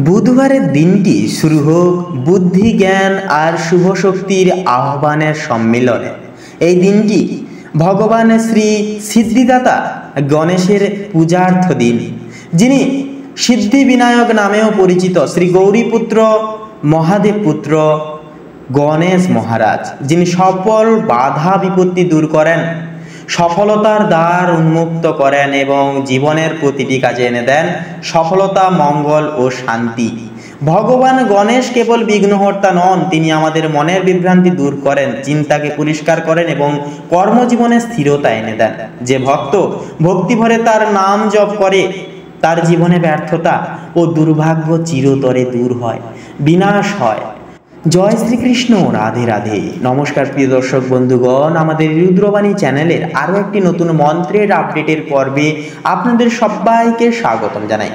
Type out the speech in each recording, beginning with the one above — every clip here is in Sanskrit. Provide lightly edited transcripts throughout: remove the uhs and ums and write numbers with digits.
বুধবারের দিনটি শুরু হোক বুদ্ধি, জ্ঞান আর শুভ শক্তির আহ্বানের সম্মিলনে। এই দিনটি ভগবান শ্রী সিদ্ধিদাতা গণেশের পূজার্থ দিন, যিনি সিদ্ধি বিনায়ক নামেও পরিচিত। শ্রী গৌরীপুত্র মহাদেব পুত্র গণেশ মহারাজ, যিনি সকল বাধা বিপত্তি দূর করেন, সফলতার দ্বার উন্মুক্ত করেন এবং জীবনের প্রতিটি কাজে এনে দেন সফলতা, মঙ্গল ও শান্তি। ভগবান গণেশ কেবল বিঘ্নহর্তা নন, তিনি আমাদের মনের বিভ্রান্তি দূর করেন, চিন্তাকে পরিষ্কার করেন এবং কর্মজীবনে স্থিরতা এনে দেন। যে ভক্ত ভক্তিভরে তার নাম জপ করে, তার জীবনে ব্যর্থতা ও দুর্ভাগ্য চিরতরে দূর হয়, বিনাশ হয়। জয় শ্রীকৃষ্ণ, রাধে রাধে। নমস্কার প্রিয় দর্শক বন্ধুগণ, আমাদের রুদ্রবাণী চ্যানেলের আরও একটি নতুন মন্ত্রের আপডেটের পর্বে আপনাদের সবাইকে স্বাগতম জানাই।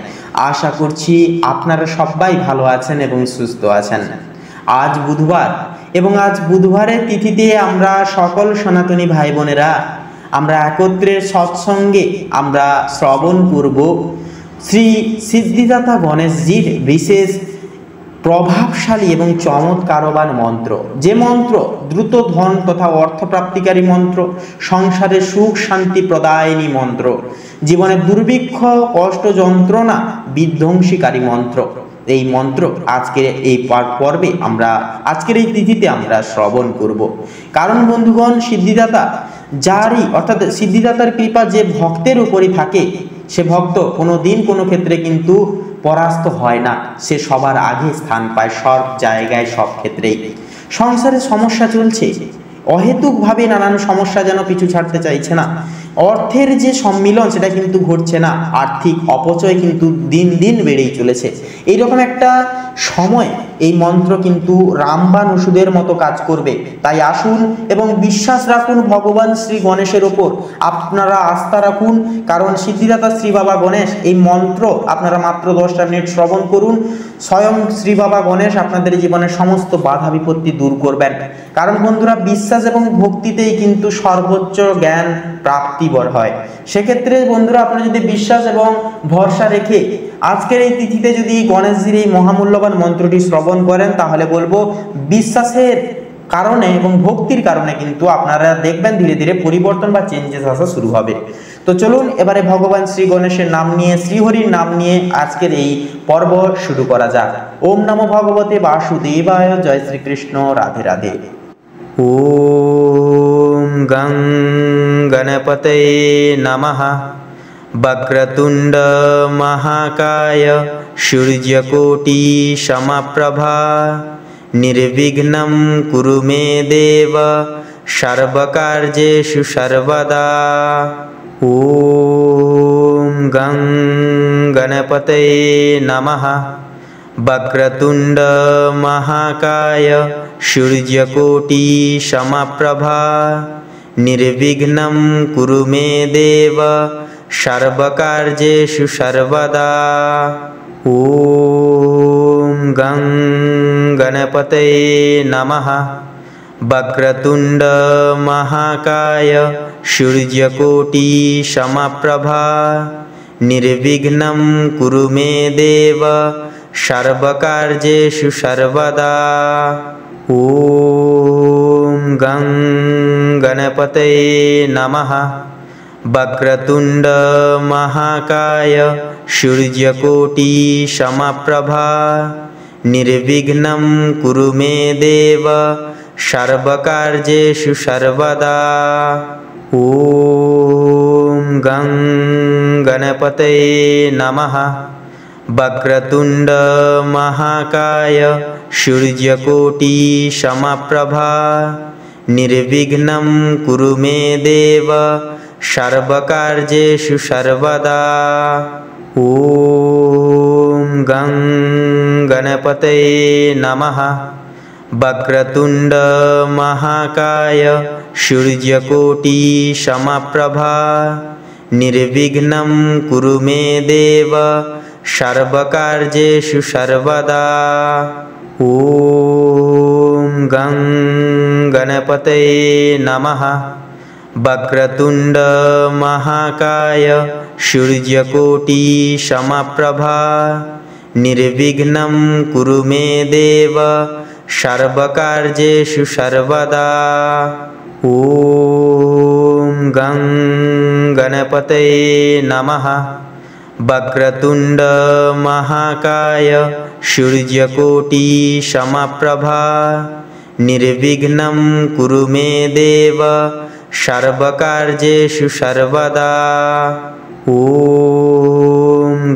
আশা করছি আপনারা সবাই ভালো আছেন এবং সুস্থ আছেন। আজ বুধবার এবং আজ বুধবারের তিথিতে আমরা সকল সনাতনী ভাই বোনেরা আমরা একত্রে সৎসঙ্গে আমরা শ্রবণ করব শ্রী সিদ্ধিদাতা গণেশজির বিশেষ প্রভাবশালী এবং চমৎকারবান মন্ত্র। যে মন্ত্র দ্রুত ধন তথা অর্থপ্রাপ্তিকারী মন্ত্র, সংসারে সুখ শান্তি প্রদায়িনী মন্ত্র, জীবনের দুর্ভিক্ষ কষ্ট যন্ত্রণা বিধ্বংসীকারী মন্ত্র। এই মন্ত্র আজকের এই পর্বে আমরা আজকের এই তিথিতে আমরা শ্রবণ করব। কারণ বন্ধুগণ, সিদ্ধিদাতা যারই অর্থাৎ সিদ্ধিদাতার কৃপা যে ভক্তের উপরই থাকে, সে ভক্ত কোনো দিন কোনো ক্ষেত্রে কিন্তু পরাস্ত হয় না, সে সবার আগে স্থান পায়, সব জায়গায় সব ক্ষেত্রেই। সংসারে সমস্যা চলছে, অহেতুকভাবে নানান সমস্যা যেন পিছু ছাড়তে চাইছে না। অর্থের যে সম্মিলন সেটা কিন্তু ঘটছে না, আর্থিক অপচয় কিন্তু দিন দিন বেড়েই চলেছে। এইরকম একটা সময় এই মন্ত্র কিন্তু রামবাণ ওষুধের মতো কাজ করবে। তাই আসুন এবং বিশ্বাস রাখুন ভগবান শ্রী গণেশের ওপর, আপনারা আস্থা রাখুন। কারণ সিদ্ধিদাতা শ্রী বাবা গণেশ এই মন্ত্র আপনারা মাত্র 10টা মিনিট শ্রবণ করুন, স্বয়ং শ্রী বাবা গণেশ আপনাদের জীবনের সমস্ত বাধা বিপত্তি দূর করবেন। কারণ বন্ধুরা, বিশ্বাস এবং ভক্তিতেই কিন্তু সর্বোচ্চ জ্ঞান প্রাপ্তিবর হয়। সেক্ষেত্রে বন্ধুরা, আপনারা যদি বিশ্বাস এবং ভরসা রেখে আজকের এই তিথিতে যদি গণেশজির এই মহামূল্যবান মন্ত্রটি শ্রবণ করেন, তাহলে বলবো বিশ্বাসের কারণে এবং ভক্তির কারণে কিন্তু আপনারা দেখবেন ধীরে ধীরে পরিবর্তন বা চেঞ্জেস আসা শুরু হবে। তো চলুন এবারে ভগবান শ্রী গণেশের নাম নিয়ে, শ্রীহরির নাম নিয়ে আজকের এই পর্ব শুরু করা যাক। ওম নমো ভগবতে বাসুদেবায়। জয় শ্রীকৃষ্ণ, রাধে রাধে। ওম গং গণপতয়ে নমঃ। বক্রতুণ্ড মহাকায় সূর্যকোটি সমপ্রভা। নির্বিঘ্नं কুরু মে দেব সর্বকার্যেষু সর্বদা। ওম গং গণপতয়ে নমঃ। বক্রতুণ্ড মহাকায় সূর্যকোটি সমপ্রভা। নির্বিঘ্नं কুরু মে দেব সর্বকার্যেষু সর্বদা। ওম গং গণপতয়ে নমঃ। বক্রতুণ্ড মহাকায় সূর্যকোটি সমপ্রভা। নির্বিঘ্नं কুরু মে দেব সর্বকার্যেষু সর্বদা। ওম গং গণপতয়ে নমঃ। বক্রতুণ্ড মহাকায় সূর্যকোটি সমপ্রভা। নির্বিঘ্नं কুরু মে দেব সর্বকার্যেষু সর্বদা। ওম গং গণপতয়ে নমঃ। বক্রতুণ্ড মহাকায় সূর্যকোটি সমপ্রভা। নির্বিঘ্नं কুরু মে দেব সর্বকার্যেষু সর্বদা। ওম গং গণপতয়ে নমঃ। বক্রতুণ্ড মহাকায় সূর্যকোটি সমপ্রভা। নির্বিঘ্नं কুরু মে দেব সর্বকার্যেষু সর্বদা। ওম গং গণপতয়ে নমঃ। বক্রতুণ্ড মহাকায় সূর্যকোটি সমপ্রভা। निर्विघ्नं कुरु मे देव सर्वकार्येषु सर्वदा। ॐ गं गणपतये नमः। वक्रतुण्ड महाकाय सूर्यकोटि समप्रभा निर्विघ्नं कुरु मे देव सर्वकार्येषु सर्वदा। ॐ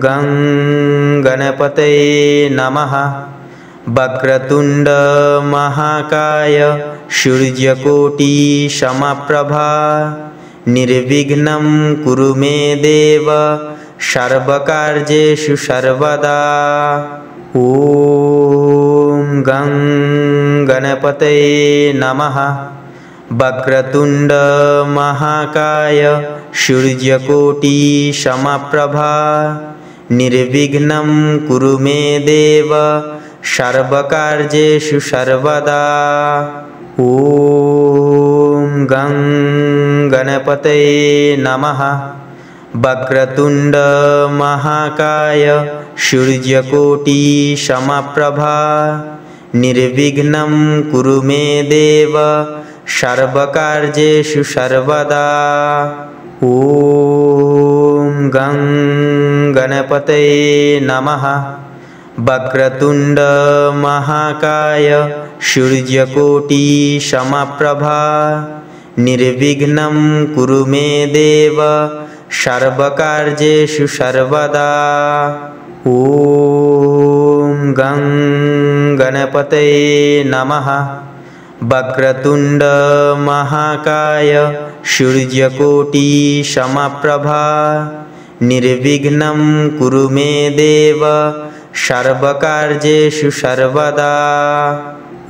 गं गणपतये नमः। वक्रतुण्ड महाकाय सूर्यकोटि समप्रभा निर्विघ्नं कुरु मे देव सर्वकार्येषु सर्वदा। ॐ गं गणपतये नमः। वक्रतुण्ड महाकाय सूर्यकोटि समप्रभा निर्विघ्नं कुरु मे देव सर्वकार्येषु सर्वदा। ॐ गं गणपतये नमः। वक्रतुण्ड महाकाय सूर्यकोटि समप्रभा निर्विघ्नं कुरु मे देव सर्वकार्येषु सर्वदा। ॐ गं गणपतये नमः। वक्रतुण्ड महाकाय सूर्यकोटि समप्रभा निर्विघ्नं कुरु मे देव सर्वकार्येषु सर्वदा। ॐ गं गणपतये नमः। वक्रतुण्ड महाकाय सूर्यकोटि समप्रभा निर्विघ्नं कुरु मे देव सर्वकार्येषु सर्वदा।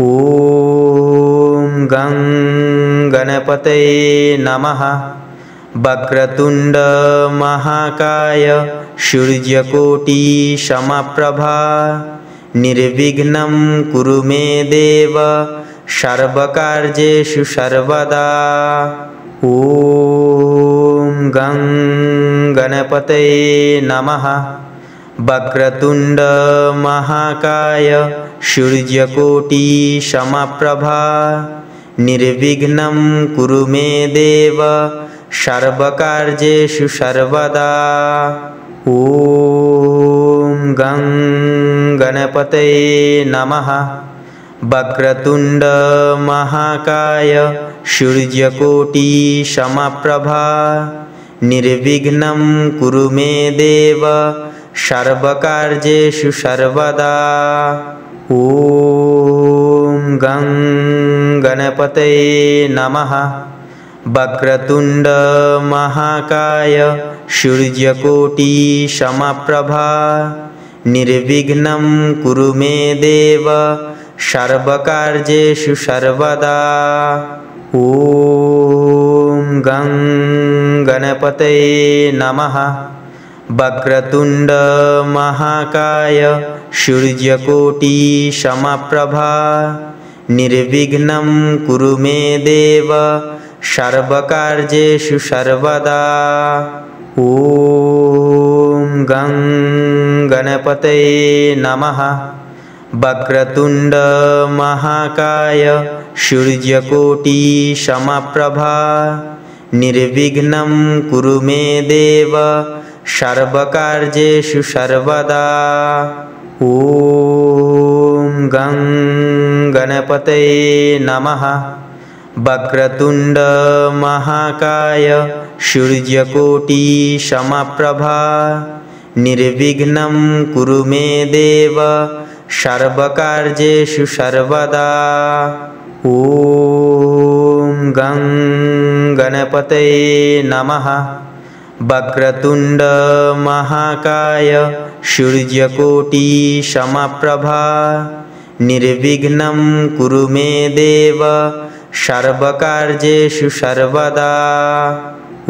ॐ गं गणपतये नमः। वक्रतुण्ड महाकाय सूर्यकोटि समप्रभा निर्विघ्नं कुरु मे देव सर्वकार्येषु सर्वदा। ॐ गं गणपतये नमः। वक्रतुण्ड महाकाय सूर्यकोटि समप्रभा निर्विघ्नं कुरु मे देव सर्वकार्येषु सर्वदा। ॐ गं गणपतये नमः। वक्रतुण्ड महाकाय सूर्यकोटि समप्रभा निर्विघ्नं कुरु मे देव सर्वकार्येषु सर्वदा। ॐ गं गणपतये नमः। वक्रतुण्ड महाकाय सूर्यकोटि समप्रभा निर्विघ्नं कुरु मे देव सर्वकार्येषु सर्वदा। ॐ गं गणपतये नमः। वक्रतुण्ड महाकाय सूर्यकोटि समप्रभा निर्विघ्नं कुरु मे देव सर्वकार्येषु सर्वदा। ॐ गं गणपतये नमः। वक्रतुण्ड महाकाय सूर्यकोटि समप्रभा निर्विघ्नं कुरु मे देव सर्वकार्येषु सर्वदा। ॐ गं गणपतये नमः। वक्रतुण्ड महाकाय सूर्यकोटि समप्रभा निर्विघ्नं कुरु मे देव सर्वकार्येषु सर्वदा। ॐ गं गणपतये नमः। वक्रतुण्ड महाकाय सूर्यकोटि समप्रभा निर्विघ्नं कुरु मे देव सर्वकार्येषु सर्वदा।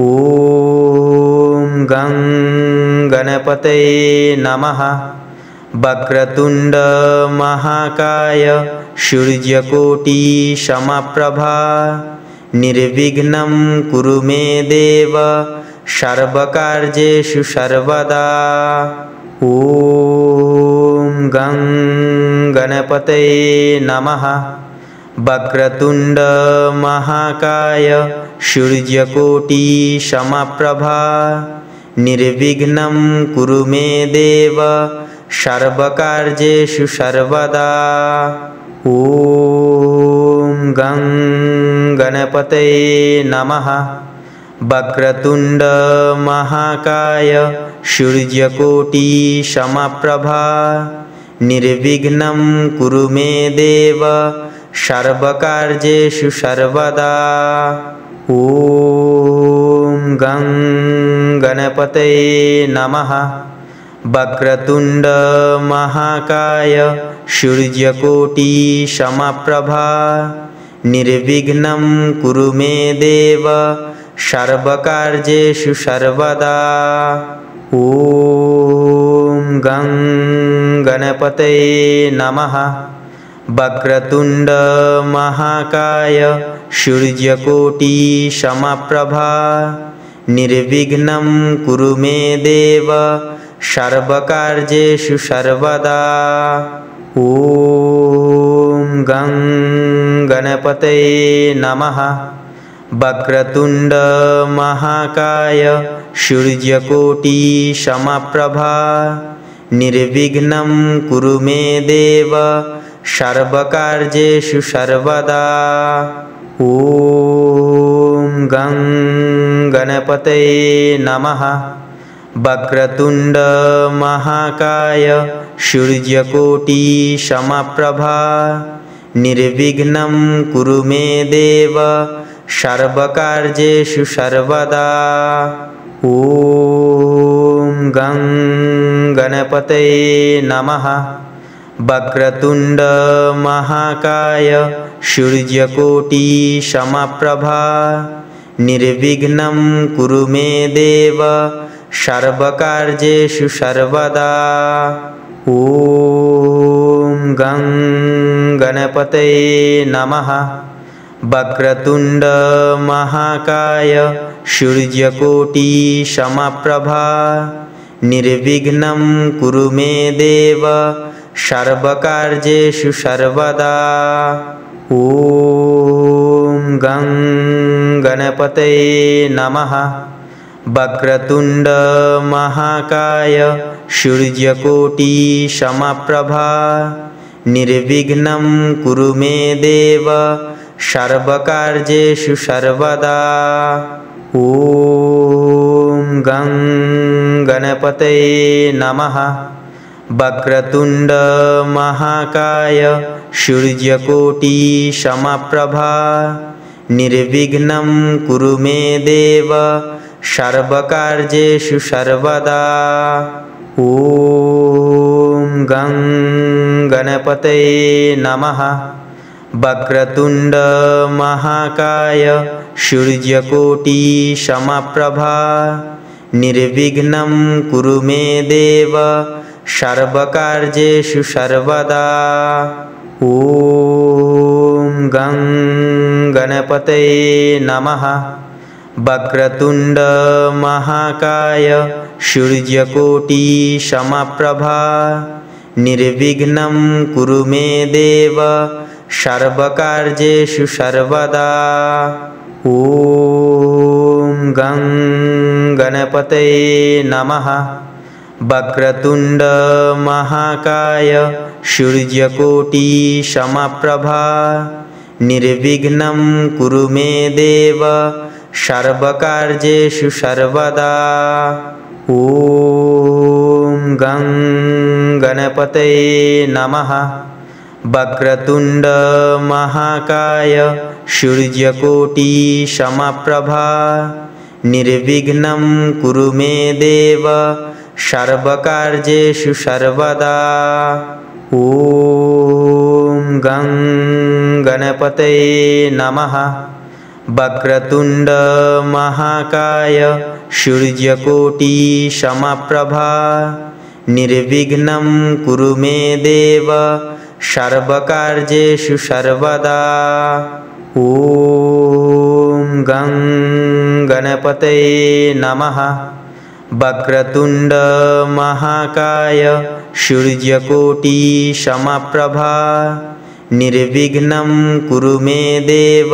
ॐ गं गणपतये नमः। वक्रतुण्ड महाकाय सूर्यकोटि समप्रभा निर्विघ्नं कुरु मे देव सर्वकार्येषु सर्वदा। ॐ गं गणपतये नमः। वक्रतुण्ड महाकाय सूर्यकोटि समप्रभा निर्विघ्नं कुरु मे देव सर्वकार्येषु सर्वदा। ॐ गं गणपतये नमः। वक्रतुण्ड महाकाय सूर्यकोटि समप्रभा निर्विघ्नं कुरु मे देव सर्वकार्येषु सर्वदा। ॐ गं गणपतये नमः। वक्रतुण्ड महाकाय सूर्यकोटि समप्रभा निर्विघ्नं कुरु मे देव सर्वकार्येषु सर्वदा। ॐ गं गणपतये नमः। वक्रतुण्ड महाकाय सूर्यकोटि समप्रभा निर्विघ्नं कुरु मे देव सर्वकार्येषु सर्वदा। ॐ गं गणपतये नमः। वक्रतुण्ड महाकाय सूर्यकोटि समप्रभा निर्विघ्नं कुरु मे देव सर्वकार्येषु सर्वदा। ॐ गं गणपतये नमः। वक्रतुण्ड महाकाय सूर्यकोटि समप्रभा निर्विघ्नं कुरु मे देव सर्वकार्येषु सर्वदा। ॐ गं गणपतये नमः। वक्रतुण्ड महाकाय सूर्यकोटि समप्रभा निर्विघ्नं कुरु मे देव सर्वकार्येषु सर्वदा। ॐ गं गणपतये नमः। वक्रतुण्ड महाकाय सूर्यकोटि समप्रभा निर्विघ्नं कुरु मे देव सर्वकार्येषु सर्वदा। ॐ गं गणपतये नमः। वक्रतुण्ड महाकाय सूर्यकोटि समप्रभा निर्विघ्नं कुरु मे देव सर्वकार्येषु सर्वदा। ॐ गं गणपतये नमः। वक्रतुण्ड महाकाय सूर्यकोटि समप्रभा निर्विघ्नं कुरु मे देव सर्वकार्येषु सर्वदा। ॐ गं गणपतये नमः। वक्रतुण्ड महाकाय सूर्यकोटि समप्रभा निर्विघ्नं कुरु मे देव सर्वकार्येषु सर्वदा। ॐ गं गणपतये नमः। वक्रतुण्ड महाकाय सूर्यकोटि समप्रभा निर्विघ्नं कुरु मे देव सर्वकार्येषु सर्वदा। ॐ गं गणपतये नमः। वक्रतुण्ड महाकाय सूर्यकोटि समप्रभा निर्विघ्नं कुरु मे देव सर्वकार्येषु सर्वदा। ॐ गं गणपतये नमः। वक्रतुण्ड महाकाय सूर्यकोटि समप्रभा निर्विघ्नं कुरु मे देव सर्वकार्येषु सर्वदा। ॐ गं गणपतये नमः। वक्रतुण्ड महाकाय सूर्यकोटि समप्रभा निर्विघ्नं कुरु मे देव सर्वकार्येषु सर्वदा। ॐ गं गणपतये नमः। वक्रतुण्ड महाकाय सूर्यकोटि समप्रभा निर्विघ्नं कुरु मे देव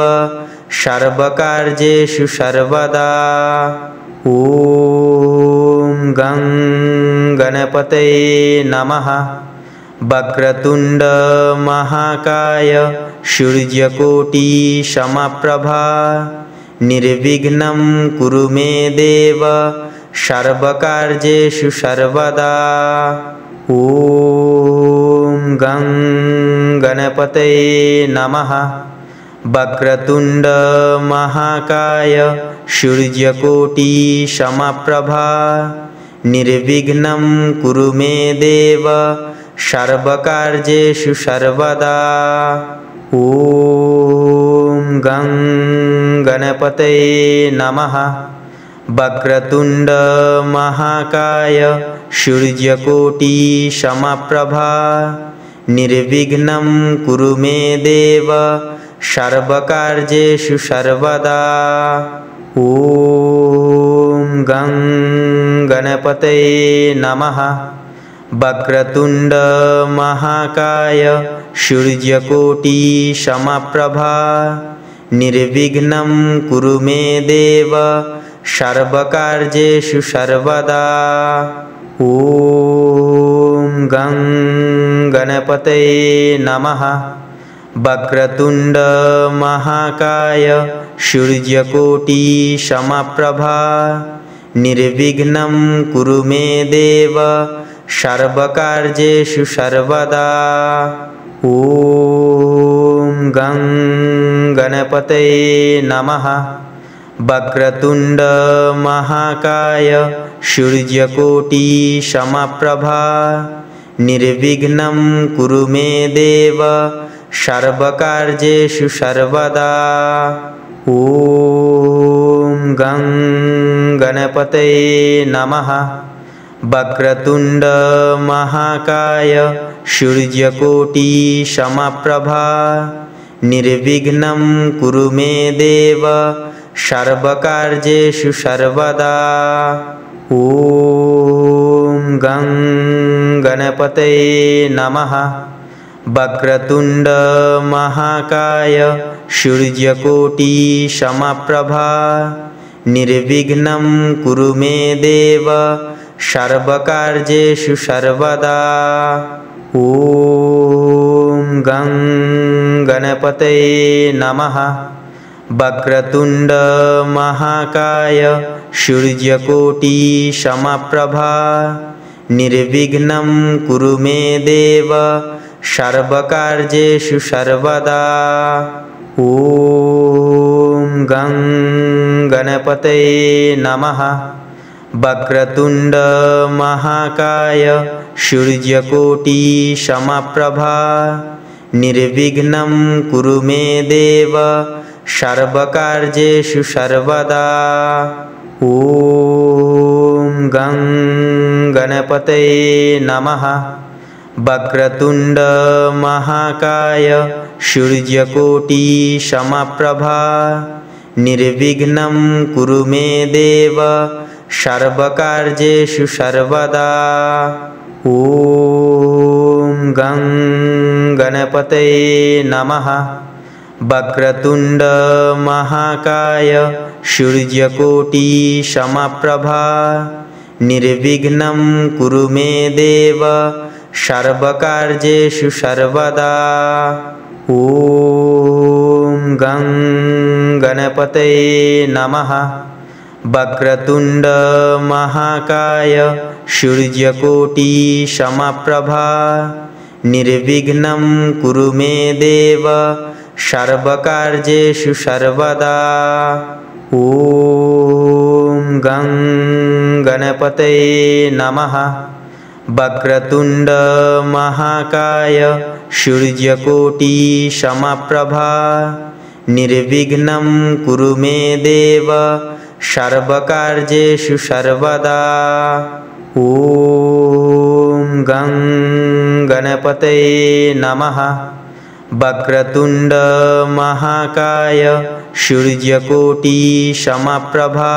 सर्वकार्येषु सर्वदा। ॐ गं गणपतये नमः। वक्रतुण्ड महाकाय सूर्यकोटि समप्रभा निर्विघ्नं कुरु मे देव सर्वकार्येषु सर्वदा। ॐ गं गणपतये नमः। वक्रतुण्ड महाकाय सूर्यकोटि समप्रभा निर्विघ्नं कुरु मे देव सर्वकार्येषु सर्वदा। ॐ गं गणपतये नमः। वक्रतुण्ड महाकाय सूर्यकोटि समप्रभा निर्विघ्नं कुरु मे देव सर्वकार्येषु सर्वदा। ॐ गं गणपतये नमः। वक्रतुण्ड महाकाय सूर्यकोटि समप्रभा निर्विघ्नं कुरु मे देव सर्वकार्येषु सर्वदा। ॐ गं गणपतये नमः। वक्रतुण्ड महाकाय सूर्यकोटि समप्रभा निर्विघ्नं कुरु मे देव सर्वकार्येषु सर्वदा। ॐ गं गणपतये नमः। वक्रतुण्ड महाकाय सूर्यकोटि समप्रभा निर्विघ्नं कुरु मे देव सर्वकार्येषु सर्वदा। ॐ गं गणपतये नमः। वक्रतुण्ड महाकाय सूर्यकोटि समप्रभा निर्विघ्नं कुरु मे देव सर्वकार्येषु सर्वदा। ॐ गं गणपतये नमः। वक्रतुण्ड महाकाय सूर्यकोटि समप्रभा निर्विघ्नं कुरु मे देव सर्वकार्येषु सर्वदा। ॐ गं गणपतये नमः। वक्रतुण्ड महाकाय सूर्यकोटि समप्रभा निर्विघ्नं कुरु मे देव सर्वकार्येषु सर्वदा। ॐ गं गणपतये नमः। वक्रतुण्ड महाकाय सूर्यकोटि समप्रभा निर्विघ्नं कुरु मे देव सर्वकार्येषु सर्वदा। ॐ गं गणपतये नमः। वक्रतुण्ड महाकाय सूर्यकोटि समप्रभा निर्विघ्नं कुरु मे देव सर्वकार्येषु सर्वदा। ॐ गं गणपतये नमः। वक्रतुण्ड महाकाय सूर्यकोटि समप्रभा निर्विघ्नं कुरु मे देव सर्वकार्येषु सर्वदा। ॐ गं गणपतये नमः। वक्रतुण्ड महाकाय सूर्यकोटि समप्रभा निर्विघ्नं कुरु मे देव सर्वकार्येषु सर्वदा। ॐ गं गणपतये नमः। वक्रतुण्ड महाकाय सूर्यकोटि समप्रभा निर्विघ्नं कुरु मे देव सर्वकार्येषु सर्वदा। ॐ गं गणपतये नमः। वक्रतुण्ड महाकाय सूर्यकोटि समप्रभा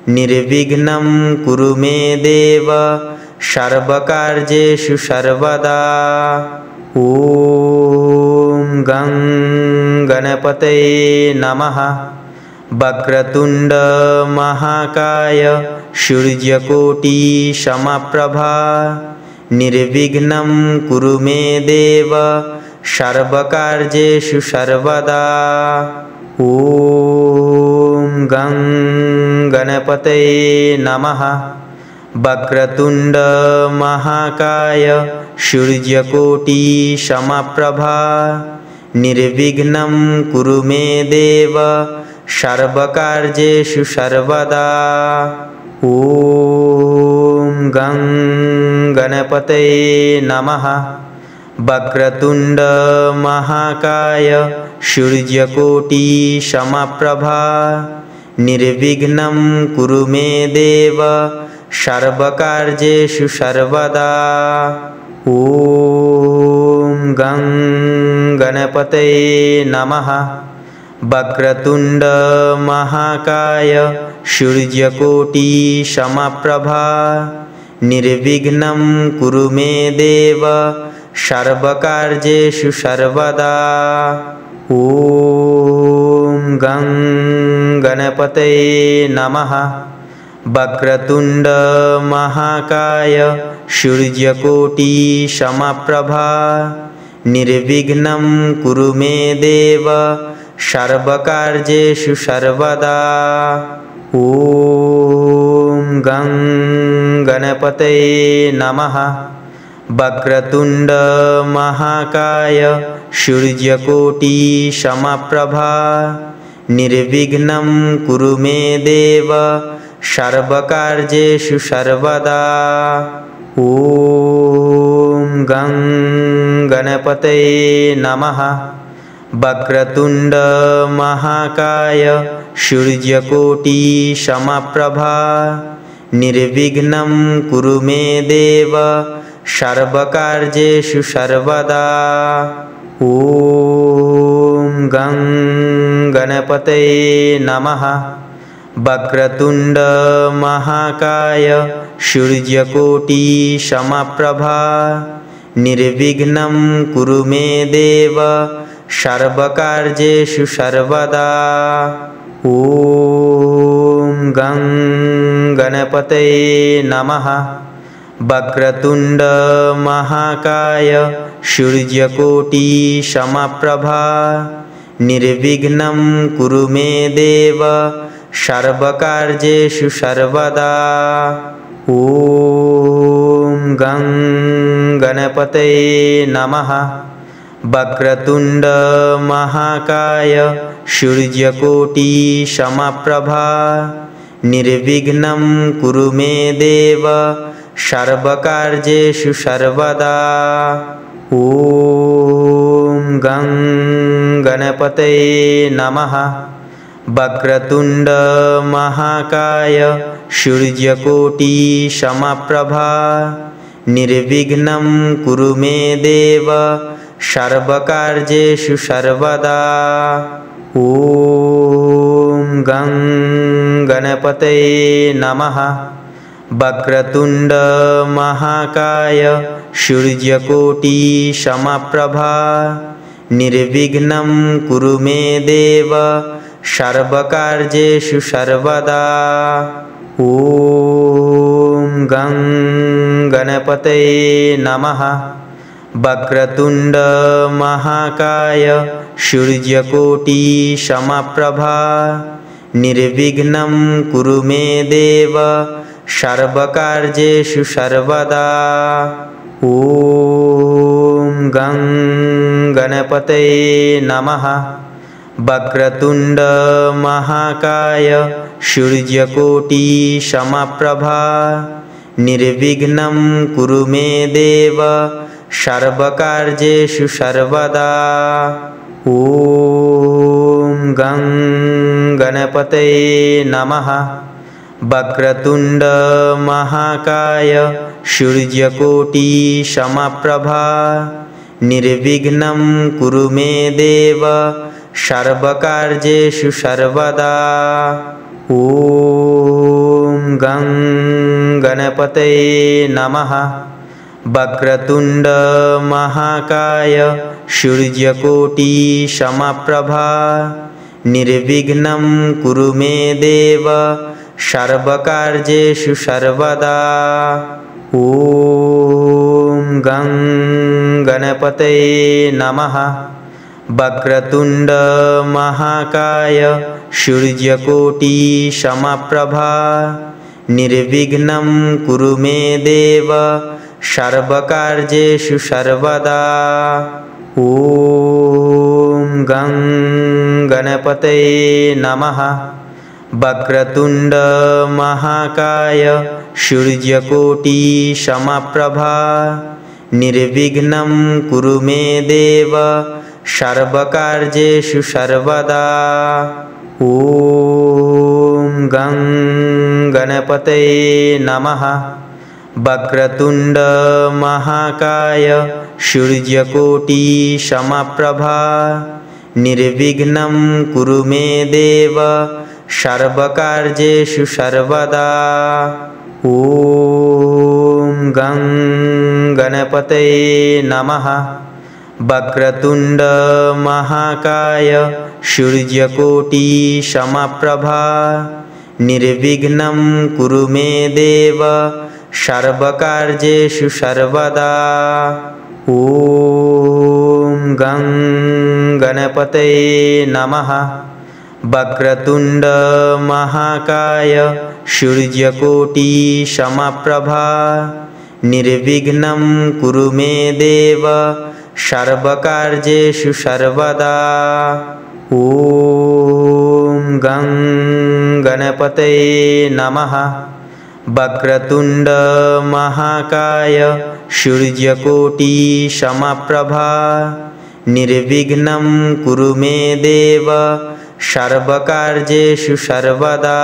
निर्विघ्नं कुरु मे देव सर्वकार्येषु सर्वदा। ॐ गं गणपतये नमः। वक्रतुण्ड महाकाय सूर्यकोटि समप्रभा निर्विघ्नं कुरु मे देव सर्वकार्येषु सर्वदा। ॐ गं गणपतये नमः। वक्रतुण्ड महाकाय सूर्यकोटि समप्रभा निर्विघ्नं कुरु मे देव सर्वकार्येषु सर्वदा। ॐ गं गणपतये नमः। वक्रतुण्ड महाकाय सूर्यकोटि समप्रभा निर्विघ्नं कुरु मे देव सर्वकार्येषु सर्वदा। ॐ गं गणपतये नमः। वक्रतुण्ड महाकाय सूर्यकोटि समप्रभा निर्विघ्नं कुरु मे देव सर्वकार्येषु सर्वदा। ॐ गं गणपतये नमः। वक्रतुण्ड महाकाय सूर्यकोटि समप्रभा निर्विघ्नं कुरु मे देव सर्वकार्येषु सर्वदा। ॐ गं गणपतये नमः। वक्रतुण्ड महाकाय सूर्यकोटि समप्रभा निर्विघ्नं कुरु मे देव सर्वकार्येषु सर्वदा। ॐ गं गणपतये नमः। वक्रतुण्ड महाकाय सूर्यकोटि समप्रभा निर्विघ्नं कुरु मे देव सर्वकार्येषु सर्वदा। ॐ गं गणपतये नमः। वक्रतुण्ड महाकाय सूर्यकोटि समप्रभा निर्विघ्नं कुरु मे देव सर्वकार्येषु सर्वदा। ॐ गं गणपतये नमः। वक्रतुण्ड महाकाय सूर्यकोटि समप्रभा निर्विघ्नं कुरु मे देव सर्वकार्येषु सर्वदा। ॐ गं गणपतये नमः। वक्रतुण्ड महाकाय सूर्यकोटि समप्रभा निर्विघ्नं कुरु मे देव सर्वकार्येषु सर्वदा। ॐ गं गणपतये नमः। वक्रतुण्ड महाकाय सूर्यकोटि समप्रभा निर्विघ्नं कुरु मे देव सर्वकार्येषु सर्वदा। ॐ गं गणपतये नमः। वक्रतुण्ड महाकाय सूर्यकोटि समप्रभा निर्विघ्नं कुरु मे देव सर्वकार्येषु सर्वदा। ॐ गं गणपतये नमः। वक्रतुण्ड महाकाय सूर्यकोटि समप्रभा निर्विघ्नं कुरु मे देव सर्वकार्येषु सर्वदा। ॐ गं गणपतये नमः। वक्रतुण्ड महाकाय सूर्यकोटि समप्रभा निर्विघ्नं कुरु मे देव सर्वकार्येषु सर्वदा। ॐ गं गणपतये नमः। वक्रतुण्ड महाकाय सूर्यकोटि समप्रभा निर्विघ्नं कुरु मे देव सर्वकार्येषु सर्वदा। ॐ गं गणपतये नमः। वक्रतुण्ड महाकाय सूर्यकोटि समप्रभा निर्विघ्नं कुरु मे देव सर्वकार्येषु सर्वदा। ॐ गं गणपतये नमः। वक्रतुण्ड महाकाय सूर्यकोटि समप्रभा निर्विघ्नं कुरु मे देव सर्वकार्येषु सर्वदा। ॐ गं गणपतये नमः। वक्रतुण्ड महाकाय सूर्यकोटि समप्रभा निर्विघ्नं कुरु मे देव सर्वकार्येषु सर्वदा। ॐ गं गणपतये नमः। वक्रतुण्ड महाकाय सूर्यकोटि समप्रभा निर्विघ्नं कुरु मे देव सर्वकार्येषु सर्वदा। ॐ गं गणपतये नमः। वक्रतुण्ड महाकाय सूर्यकोटि समप्रभा निर्विघ्नं कुरु मे देव सर्वकार्येषु सर्वदा। ॐ गं गणपतये नमः। वक्रतुण्ड महाकाय सूर्यकोटि समप्रभा निर्विघ्नं कुरु मे देव सर्वकार्येषु सर्वदा। ॐ गं गणपतये नमः। वक्रतुण्ड महाकाय सूर्यकोटि समप्रभा निर्विघ्नं कुरु मे देव सर्वकार्येषु सर्वदा।